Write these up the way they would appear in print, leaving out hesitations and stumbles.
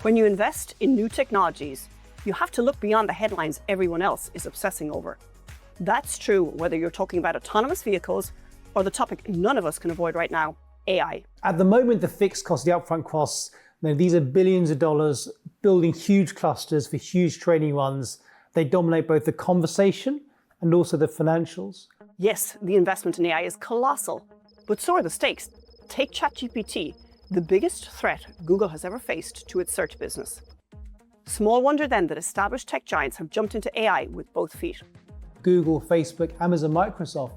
When you invest in new technologies, you have to look beyond the headlines everyone else is obsessing over. That's true whether you're talking about autonomous vehicles or the topic none of us can avoid right now, AI. At the moment, the fixed costs, the upfront costs, these are billions of dollars, building huge clusters for huge training runs. They dominate both the conversation and also the financials. Yes, the investment in AI is colossal, but so are the stakes. Take ChatGPT, the biggest threat Google has ever faced to its search business. Small wonder then that established tech giants have jumped into AI with both feet. Google, Facebook, Amazon, Microsoft,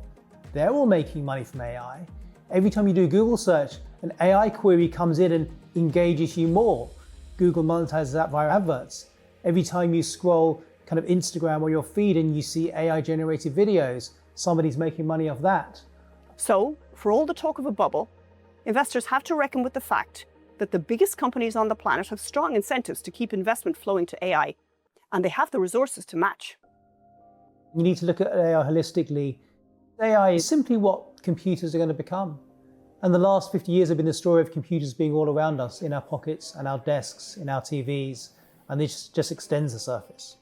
they're all making money from AI. Every time you do a Google search, an AI query comes in and engages you more. Google monetizes that via adverts. Every time you scroll kind of Instagram or your feed and you see AI-generated videos, somebody's making money off that. So, for all the talk of a bubble, investors have to reckon with the fact that the biggest companies on the planet have strong incentives to keep investment flowing to AI, and they have the resources to match. You need to look at AI holistically. AI is simply what computers are going to become. And the last 50 years have been the story of computers being all around us, in our pockets, and our desks, in our TVs, and this just extends the surface.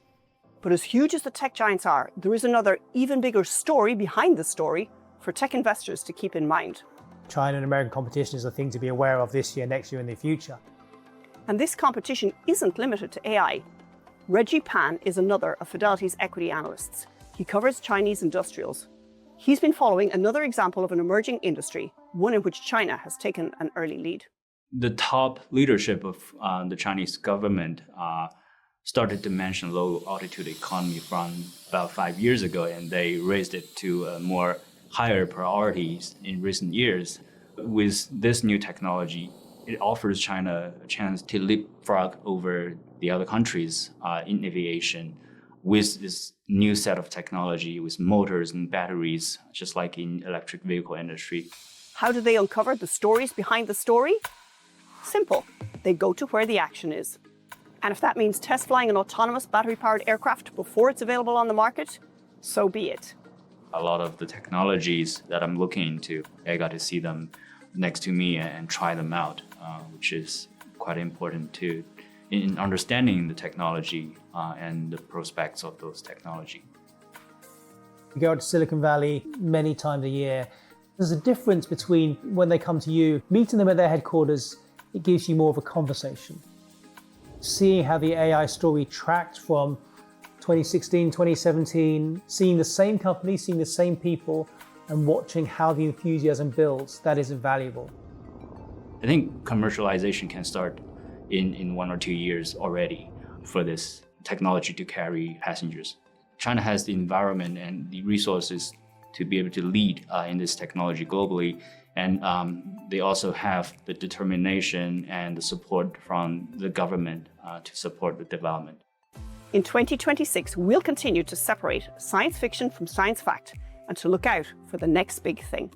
But as huge as the tech giants are, there is another, even bigger story behind the story for tech investors to keep in mind. China and American competition is a thing to be aware of this year, next year, and the future. And this competition isn't limited to AI. Reggie Pan is another of Fidelity's equity analysts. He covers Chinese industrials. He's been following another example of an emerging industry, one in which China has taken an early lead. The top leadership of the Chinese government started to mention low altitude economy from about 5 years ago, and they raised it to more higher priorities in recent years. With this new technology, it offers China a chance to leapfrog over the other countries in aviation with this new set of technology, with motors and batteries, just like in electric vehicle industry. How do they uncover the stories behind the story? Simple. They go to where the action is. And if that means test flying an autonomous battery-powered aircraft before it's available on the market, so be it. A lot of the technologies that I'm looking into, I got to see them next to me and try them out, which is quite important too, in understanding the technology and the prospects of those technology. You go out to Silicon Valley many times a year. There's a difference between when they come to you, meeting them at their headquarters, it gives you more of a conversation. Seeing how the AI story tracked from 2016, 2017, seeing the same company, seeing the same people, and watching how the enthusiasm builds, that is invaluable. I think commercialization can start in 1 or 2 years already for this technology to carry passengers. China has the environment and the resources to be able to lead in this technology globally, and they also have the determination and the support from the government to support the development. In 2026, we'll continue to separate science fiction from science fact and to look out for the next big thing.